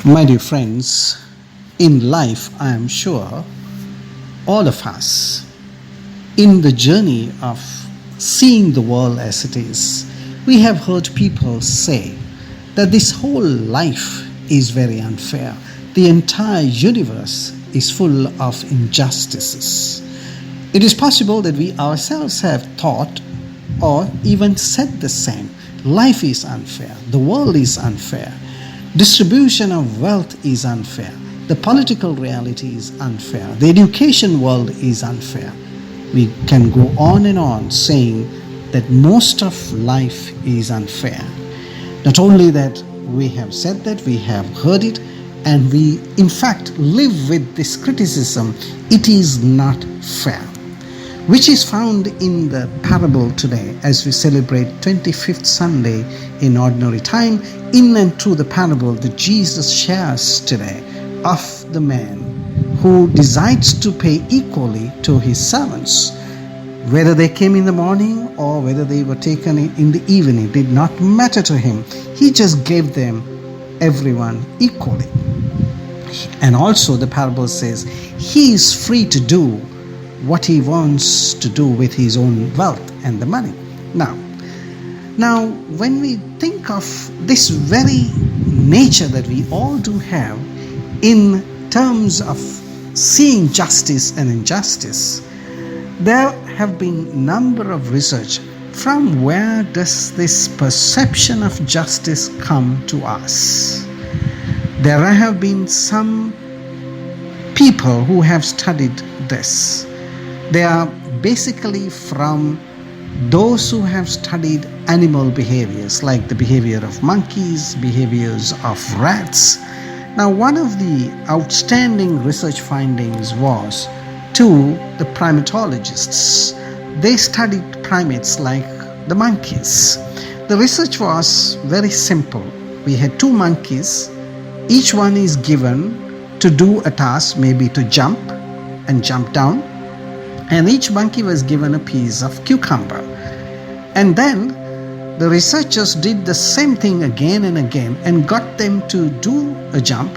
My dear friends, in life, I am sure all of us, in the journey of seeing the world as it is, we have heard people say that this whole life is very unfair. The entire universe is full of injustices. It is possible that we ourselves have thought or even said the same. Life is unfair. The world is unfair. Distribution of wealth is unfair. The political reality is unfair. The education world is unfair. We can go on and on saying that most of life is unfair. Not only that, we have said that, we have heard it, and we in fact live with this criticism. It is not fair, which is found in the parable today as we celebrate 25th Sunday in ordinary time. In and through the parable that Jesus shares today of the man who decides to pay equally to his servants. Whether they came in the morning or whether they were taken in the evening did not matter to him. He just gave them everyone equally. And also the parable says he is free to do what he wants to do with his own wealth and the money. Now, when we think of this very nature that we all do have in terms of seeing justice and injustice, there have been a number of research from where does this perception of justice come to us. There have been some people who have studied this. They are basically from those who have studied animal behaviors, like the behavior of monkeys, behaviors of rats. Now, one of the outstanding research findings was to the primatologists. They studied primates like the monkeys. The research was very simple. We had two monkeys. Each one is given to do a task, maybe to jump and jump down. And each monkey was given a piece of cucumber. And then the researchers did the same thing again and again and got them to do a jump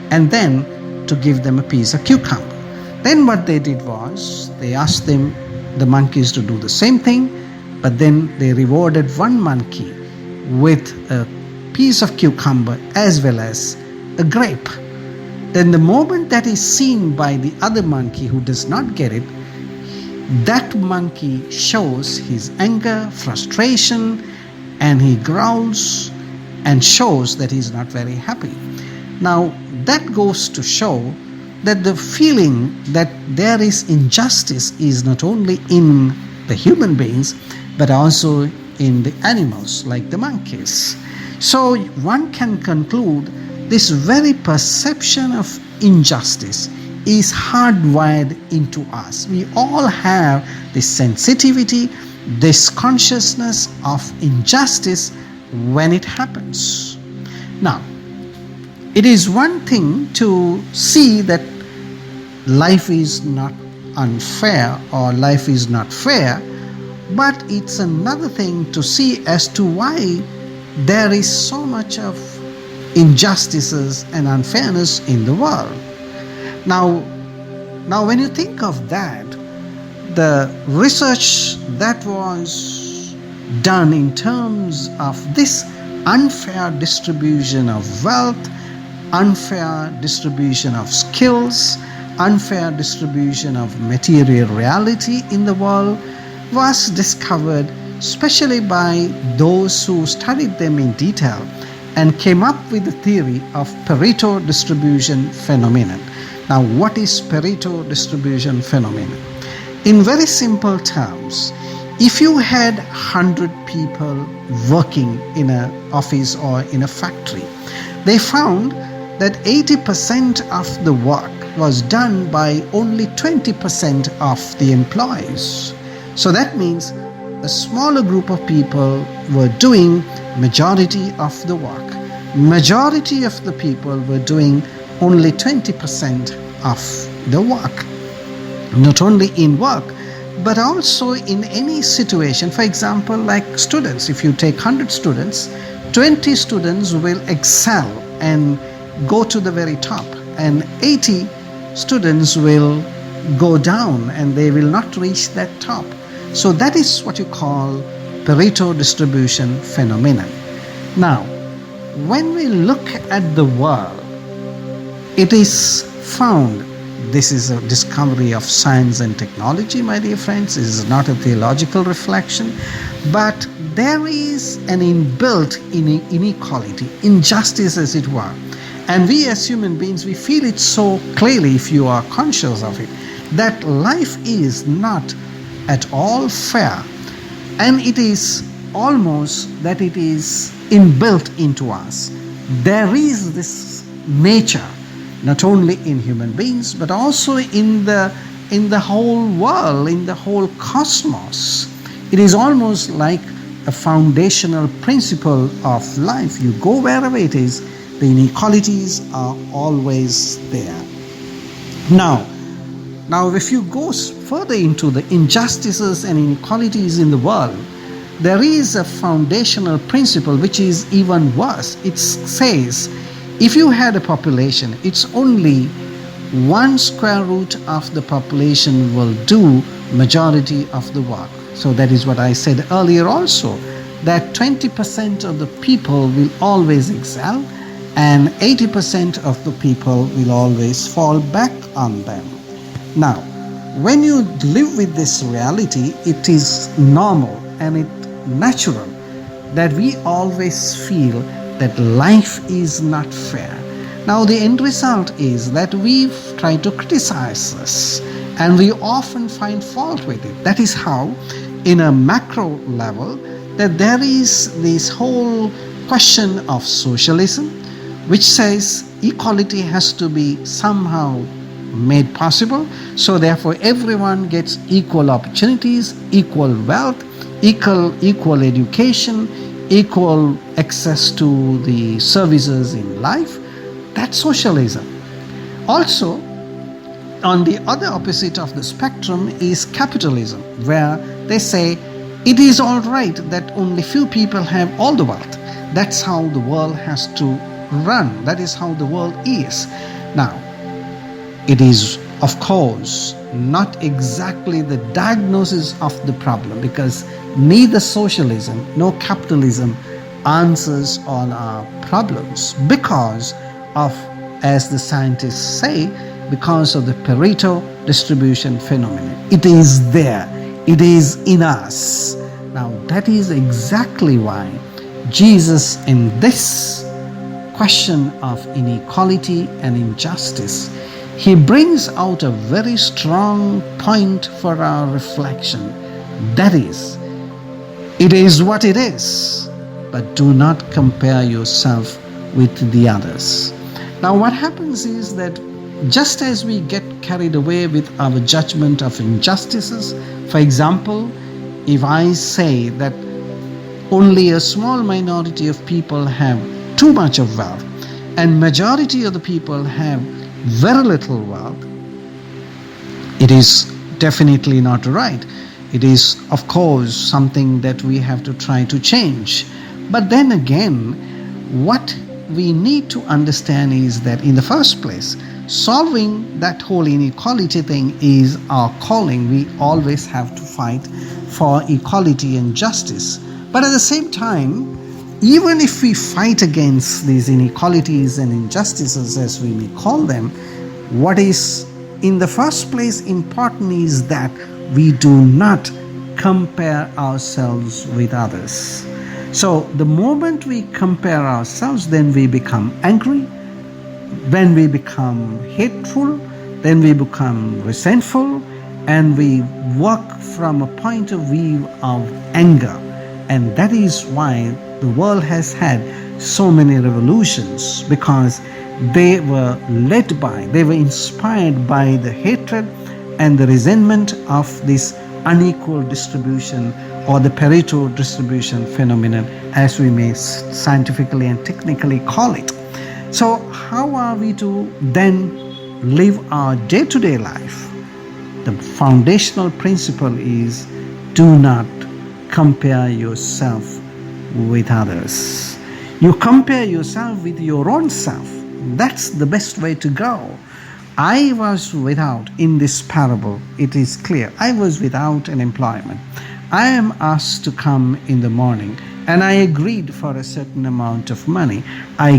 and then to give them a piece of cucumber. Then what they did was they asked the monkeys to do the same thing, but then they rewarded one monkey with a piece of cucumber as well as a grape. Then the moment that is seen by the other monkey who does not get it, that monkey shows his anger, frustration, and he growls and shows that he is not very happy. Now, that goes to show that the feeling that there is injustice is not only in the human beings, but also in the animals like the monkeys. So one can conclude this very perception of injustice is hardwired into us. We all have this sensitivity, this consciousness of injustice when it happens. Now, it is one thing to see that life is not unfair or life is not fair, but it's another thing to see as to why there is so much of injustices and unfairness in the world. Now when you think of that, the research that was done in terms of this unfair distribution of wealth, unfair distribution of skills, unfair distribution of material reality in the world was discovered especially by those who studied them in detail and came up with the theory of Pareto distribution phenomenon. Now, what is Pareto distribution phenomenon? In very simple terms, if you had 100 people working in an office or in a factory, they found that 80% of the work was done by only 20% of the employees. So that means a smaller group of people were doing majority of the work. Majority of the people were doing only 20% of the work. Not only in work, but also in any situation. For example, like students, if you take 100 students, 20 students will excel and go to the very top, and 80 students will go down and they will not reach that top. So that is what you call Pareto distribution phenomenon. Now, when we look at the world, it is found, this is a discovery of science and technology, my dear friends. This is not a theological reflection, but there is an inbuilt inequality, injustice as it were. And we as human beings, we feel it so clearly, if you are conscious of it, that life is not at all fair. And it is almost that it is inbuilt into us. There is this nature, not only in human beings, but also in the whole world, in the whole cosmos. It is almost like a foundational principle of life. You go wherever it is, the inequalities are always there. Now, if you go further into the injustices and inequalities in the world, there is a foundational principle which is even worse. It says, if you had a population, it's only 1 square root of the population will do majority of the work. So that is what I said earlier also, that 20% of the people will always excel and 80% of the people will always fall back on them. Now, when you live with this reality, it is normal and it natural that we always feel that life is not fair. Now, the end result is that we try to criticize this and we often find fault with it. That is how, in a macro level, that there is this whole question of socialism, which says equality has to be somehow made possible. So therefore, everyone gets equal opportunities, equal wealth, equal education, equal access to the services in life. That's socialism. Also, on the other opposite of the spectrum is capitalism, where they say it is all right that only few people have all the wealth. That's how the world has to run. That is how the world is. Now, it is, of course, not exactly the diagnosis of the problem, because neither socialism nor capitalism answers all our problems because of, as the scientists say, because of the Pareto distribution phenomenon. It is there. It is in us. Now, that is exactly why Jesus, in this question of inequality and injustice, he brings out a very strong point for our reflection. That is, it is what it is, but do not compare yourself with the others. Now, what happens is that just as we get carried away with our judgment of injustices, for example, if I say that only a small minority of people have too much of wealth and majority of the people have very little wealth, it is definitely not right. It is, of course, something that we have to try to change. But then again, what we need to understand is that in the first place, solving that whole inequality thing is our calling. We always have to fight for equality and justice. But at the same time, even if we fight against these inequalities and injustices, as we may call them, what is in the first place important is that we do not compare ourselves with others. So the moment we compare ourselves, then we become angry, when we become hateful, then we become resentful, and we work from a point of view of anger. And that is why the world has had so many revolutions, because they were inspired by the hatred and the resentment of this unequal distribution, or the Pareto distribution phenomenon, as we may scientifically and technically call it. So how are we to then live our day-to-day life? The foundational principle is, do not compare yourself with others. You compare yourself with your own self. That's the best way to go. I was without, in this parable, it is clear, I was without an employment. I am asked to come in the morning and I agreed for a certain amount of money. I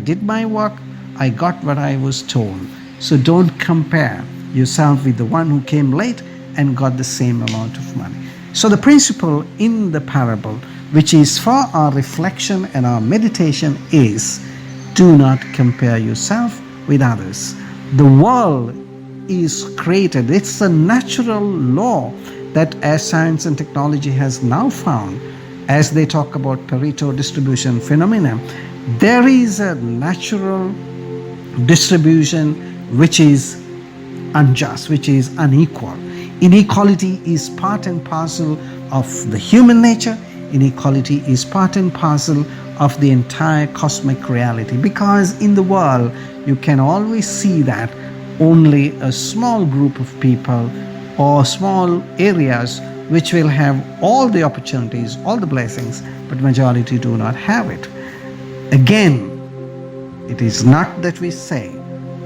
did my work, I got what I was told. So don't compare yourself with the one who came late and got the same amount of money. So the principle in the parable, which is for our reflection and our meditation, is do not compare yourself with others. The world is created, it's a natural law that, as science and technology has now found, as they talk about Pareto distribution phenomena, there is a natural distribution which is unjust, which is unequal. Inequality is part and parcel of the human nature. Inequality is part and parcel of the entire cosmic reality, because in the world you can always see that only a small group of people or small areas which will have all the opportunities, all the blessings, but majority do not have it. Again, it is not that we say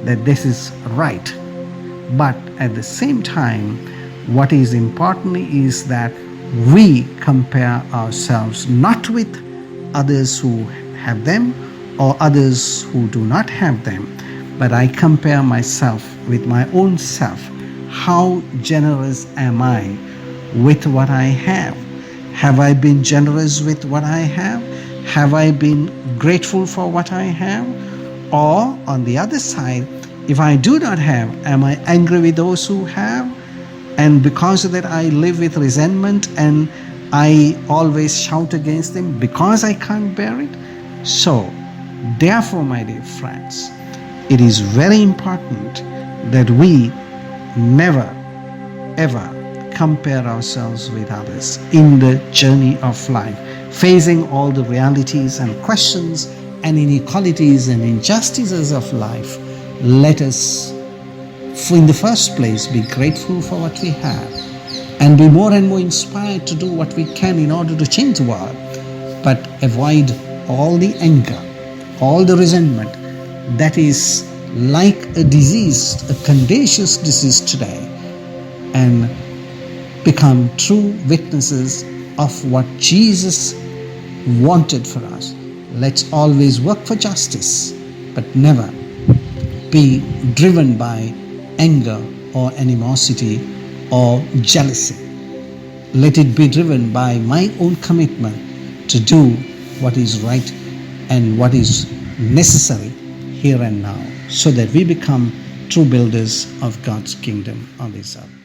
that this is right, but at the same time, what is important is that we compare ourselves not with others who have them or others who do not have them, but I compare myself with my own self. How generous am I with what I have? Have I been generous with what I have? Have I been grateful for what I have? Or on the other side, if I do not have, am I angry with those who have? And because of that, I live with resentment and I always shout against them because I can't bear it. So, therefore, my dear friends, it is very important that we never ever compare ourselves with others in the journey of life, facing all the realities and questions and inequalities and injustices of life. Let us, in the first place, be grateful for what we have and be more and more inspired to do what we can in order to change the world, but avoid all the anger, all the resentment that is like a disease, a contagious disease today, and become true witnesses of what Jesus wanted for us. Let's always work for justice, but never be driven by anger or animosity or jealousy. Let it be driven by my own commitment to do what is right and what is necessary here and now, so that we become true builders of God's kingdom on this earth.